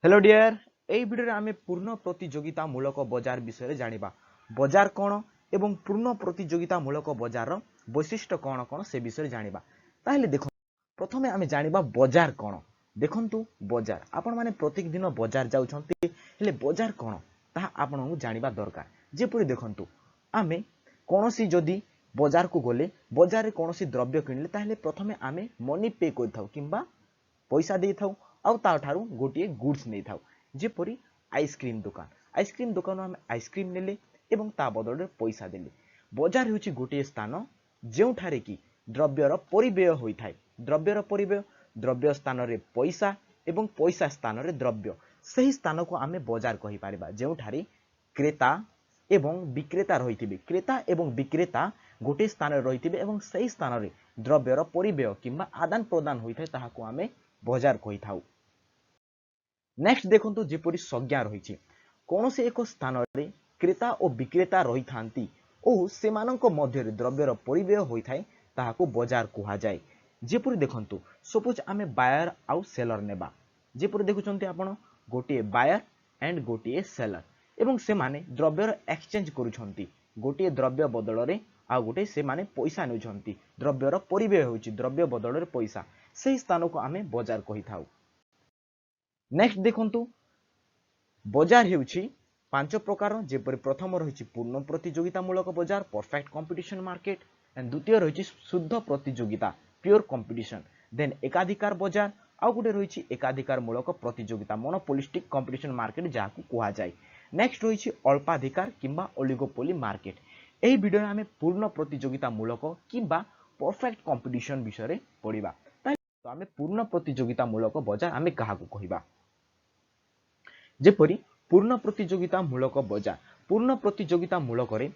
Hello dear एई video रे आमे पूर्ण प्रतियोगिता मूलक बजार विषय जानिबा बजार कोन एवं पूर्ण प्रतियोगिता मूलक बजार वैशिष्ट्य कोन कोन से विषय जानिबा ताहेले देखो प्रथमे आमे जानिबा बजार कोन देखंतु बजार आपण माने प्रत्येक दिन बजार जाउछंती हेले बजार कोन ता आपनहु जानिबा दरकार जेपुरी देखंतु आमे कोनोसी जदी बजार को गले बजार रे कोनोसी द्रव्य किनले ताहेले प्रथमे आमे मनी पे करथाउ किंबा पैसा दे थाउ आउ ता ठारू गोटे गुड्स नहीं थाउ जेपरी आइसक्रीम दुकान आम आइसक्रीम नेले एवं ता बदल पैसा देले बजार होची गोटे स्थान जेउठारे कि द्रव्यर परिव्यय होइथाय द्रव्य स्थान रे पैसा एवं पैसा स्थान रे द्रव्य सही स्थान को आमे बजार कहि पारिबा जेउठारे क्रेता एवं विक्रेता रहिथिबे क्रेता एवं विक्रेता गोटे स्थान रे रहिथिबे एवं सही स्थान रे द्रव्यर परिव्यय किंबा आदान प्रदान होइथाय ताहाको आमे बजार कहि थाउ। नेक्स्ट देखंतु जेपरि संज्ञा रहिछि कोनोसे एक स्थान रे क्रेता और विक्रेता रहि थांती ओ सेमानंक मध्य रे द्रव्यर परिव्यय होइथाय ताहाको बजार कुहा जाय जेपरि देखंतु सपोज आमे बायर आउ सेलर नेबा जेपरि देखुचंती आपण गोटे बायर एंड गोटे सेलर एवं से माने द्रव्यर एक्सचेंज करूछंती गोटे द्रव्य बदल रे आ गोटे से माने पैसा नेउछंती द्रव्यर परिव्यय होछि द्रव्य बदल रे पैसा सही स्थान को आमे बजार कहि थाउ। नेक्स्ट देखंतु बजार हेउछि पांच प्रकार जेपरि प्रथम रहिछि पूर्ण प्रतियोगिता मूलक बजार परफेक्ट कंपटीशन मार्केट एंड द्वितीय रहिछि शुद्ध प्रतियोगिता प्योर कंपटीशन देन एकाधिकार बजार आउ गोटे रहिछि एकाधिकार मूलक प्रतियोगिता मोनोपोलिस्टिक कंपटीशन मार्केट जाहाकु कुहा जाय। नेक्स्ट रहिछि अल्पाधिकार किंबा ओलिगोपोली मार्केट एही वीडियो आमे पूर्ण प्रतियोगिता मूलक किंबा परफेक्ट कंपटीशन विषय रे पढिबा तो आमे पूर्ण प्रतियोगिता मूलक बजार आमे काहाकु कहिबा जेपरि पूर्ण प्रतियोगिता मूलक बजार पूर्ण प्रतियोगिता मूलक रे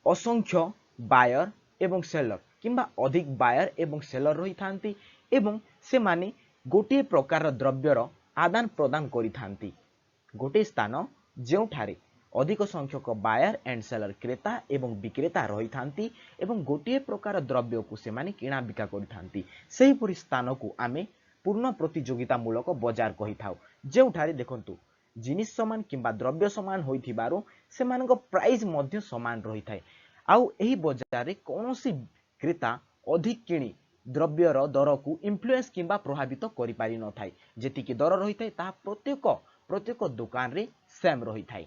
असंख्य बायर एवं सेलर किंबा अधिक बायर एवं सेलर रही थांती एवं से माने गोटे प्रकार द्रव्यर आदान प्रदान करि थांती गोटे स्थान जेउठारे अधिक संख्यक बायर एंड सेलर क्रेता एवं विक्रेता रही थांती एवं गोटे प्रकार द्रव्य को से माने किणा बिका करि थांती सेही परि स्थान को आमे पूर्ण प्रतियोगिता मूलक बजार कहि थाउ जेउठारे देखंतु जिनिस समान किंबा द्रव्य समान होइथिबारो सेमानक प्राइस मध्य समान रही थाए आउ एही बजार रे कोनोसी क्रेता अधिक किणी द्रव्यर दर को इन्फ्लुएंस किंबा प्रभावित करि पारि न थाए जेति कि दर रही थाए ता प्रत्येक दुकान रे सेम रही थाए।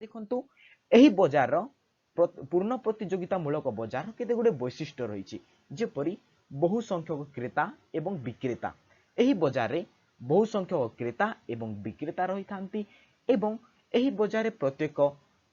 देखंतु एही बजार रो पूर्ण प्रतियोगिता मूलक बजार केते गुडे वैशिष्ट्य रहिछि जेपरि बहु संख्यक क्रेता एवं विक्रेता एही बजार रे बहु संख्यक क्रेता एवं विक्रेता रही थांती एवं एही बजार रे प्रत्येक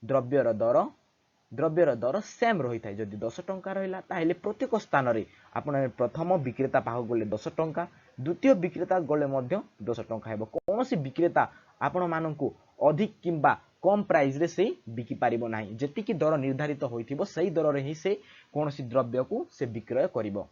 द्रव्यर दर सेम रही थाए जदि 10 टंका रहिला ताहेले प्रत्येक स्थान रे आपण प्रथम विक्रेता पाहो गले 10 टंका द्वितीय विक्रेता गले मध्य 10 टंका हेबो कोनोसी विक्रेता आपण माननकु अधिक किंबा कम प्राइस रे से बिकी पारिबो नाही जेति कि दर निर्धारित होइथिबो सही दर रे ही से कोनोसी द्रव्य को से विक्रय करिवो।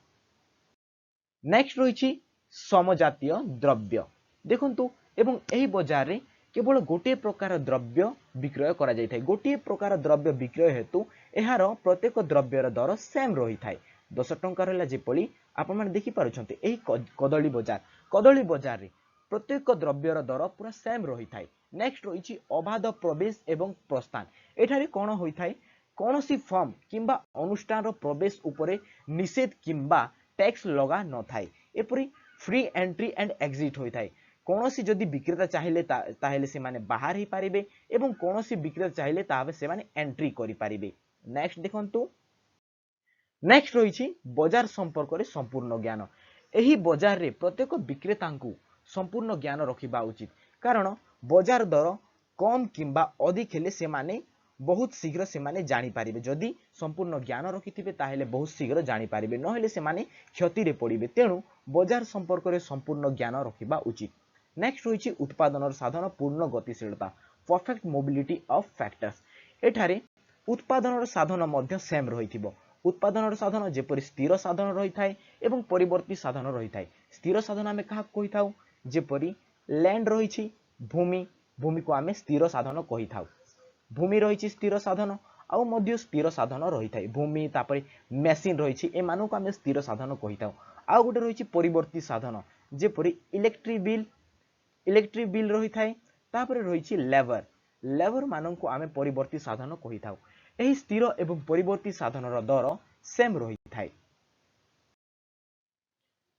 नेक्स्ट रहिछि समजातीय द्रव्य देखंतु एवं एही बजार रे केवल गोटे प्रकार द्रव्य विक्रय करा जाय थाय गोटे प्रकार द्रव्य विक्रय हेतु एहार प्रत्येक द्रव्यर दर सेम रही थाय 10 टंका रहला जेपली आपण माने देखि पारुछंते एही कदली बजार रे प्रत्येक द्रव्यर दर पूरा सेम रही थाय। नेक्स्ट रहिछि अबाध प्रवेश एवं प्रस्थान एठारे कोन होई थाय कोनोसी फर्म किंबा अनुष्ठान रो प्रवेश उपरे निषेध किंबा टैक्स लगा न थाय एपरि फ्री एंट्री एंड एग्जिट होई थाय कोनोसी जदि विक्रेता चाहिए ताहेले से माने बाहर ही पारिबे एवं कोनोसी विक्रेता चाहिए ताबे से माने एंट्री करि पारिबे। नेक्स्ट देखंतु नेक्स्ट रहिछि बजार संपर्क रे संपूर्ण ज्ञान एही बजार रे प्रत्येक विक्रेता को संपूर्ण ज्ञान रखिबा उचित कारण बजार दर कम किंबा अधिक हेले से माने बहुत शीघ्र से माने जानि पारिबे जदि संपूर्ण ज्ञान रखिथिबे ताहेले बहुत शीघ्र जानि पारिबे न हेले से माने क्षति रे पड़िबे तेणु बजार संपर्क रे संपूर्ण ज्ञान रखिबा उचित। नेक्स्ट रहिछि उत्पादन साधन पूर्ण गतिशीलता परफेक्ट मोबिलिटी ऑफ फैक्टर्स एठारे उत्पादन साधन मध्य सेम रहिथिबो उत्पादन साधन जेपरि स्थिर साधन रही थाए एवं परिवर्ती साधन रही थाए स्थिर साधन आमे कहा कहि थाउ जेपरि लैंड रहिछि भूमि को आमे स्थिर साधन कहि थाउ भूमि रहिछि स्थिर साधन आउ मध्य स्थिर साधन रही थाए भूमि तापरे मेसिन रहिछि ए मानको आमे स्थिर साधन कहि थाउ आउ गोटे रहिछि परिवर्ती साधन जेपरि इलेक्ट्रिक बिल इलेक्ट्रिक बिल रही थाए तापर रही लेबर लेबर मानक आम परिवर्ती साधन कही था यही स्थिर एवं परिवर्ती साधन दर सेम रही थाए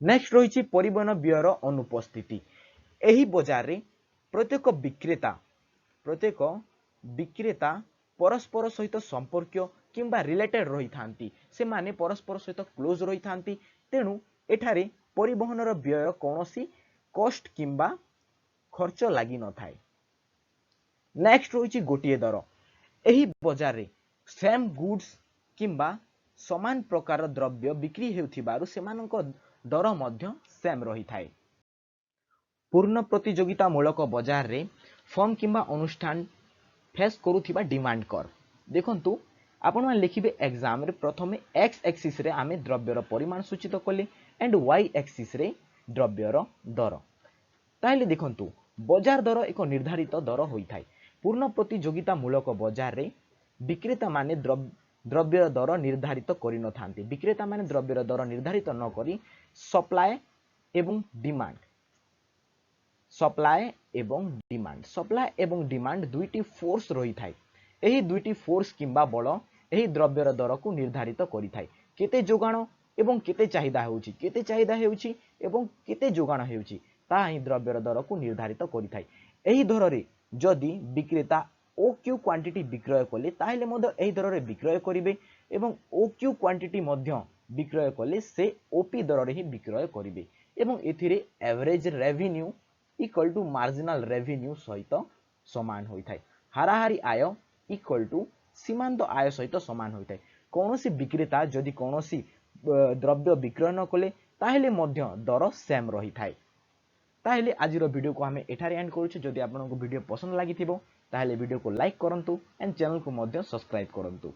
नेक्स्ट रही परिवहन व्ययर अनुपस्थिति यही बजार रे प्रत्येक विक्रेता परस्पर सहित संपर्क किंबा रिलेटेड रही थांती से माने परस्पर सहित क्लोज रही थांती तेणु एठारे परिवहन व्यय कौनसी कॉस्ट किंबा खर्च लगी न थाए नेक्स्ट रही गोटे दर यही बजार रे सेम गुड्स किंबा समान प्रकार द्रव्य बिक्री हेउथिबारु सेमानक दर मध्य सेम रही थाए पूर्ण प्रतियोगिता मूलक बजार रे फर्म किंबा अनुष्ठान फेस करुथिबा डिमांड कर देखंतु आपण मान लिखिबे एग्जाम रे प्रथमे एक्स एक्सिस रे आमे द्रव्यर परिमाण सूचित कले एंड वाई एक्सिस रे द्रव्यर दर ताहले देखंतु बजार दर एक निर्धारित दर होई थाए पूर्ण प्रतियोगिता मूलक बजार रे विक्रेता माने द्रव्य दर निर्धारित करि न थांती विक्रेता माने द्रव्य दर निर्धारित न करी सप्लाई एवं डिमांड दुईटी फोर्स रही थाए एही दुईटी फोर्स किंबा बल एही द्रव्यर दर को निर्धारित करि थाए केते जोगाण एवं केते चाहिदा हेउची एवं केते जोगाण हेउची ता ही द्रव्यर दर को निर्धारित करि थाए एही दर रे जदि विक्रेता ओ क्यू क्वांटिटी विक्रय कले ताहले मध्य एही दर रे विक्रय करिवे एवं ओ क्यू क्वांटिटी मध्य विक्रय कले से ओपी दर रे ही विक्रय करिवे एवं एथिरे average revenue equal to marginal revenue सहित समान होई थाए हाराहारी आय इक्वल टू सीमांत आय सहित समान होई थाए कोनोसी विक्रेता जदि कोनोसी द्रव्य विक्रय न कले ताहले मध्य दर सेम रही थाए ताहले आजिर वीडियो को हमें एठारे एंड करूछु जदि आपनको वीडियो पसंद लागिथिबो ताहले वीडियो को लाइक करंतु एंड चैनल को मध्य सब्सक्राइब करंतु।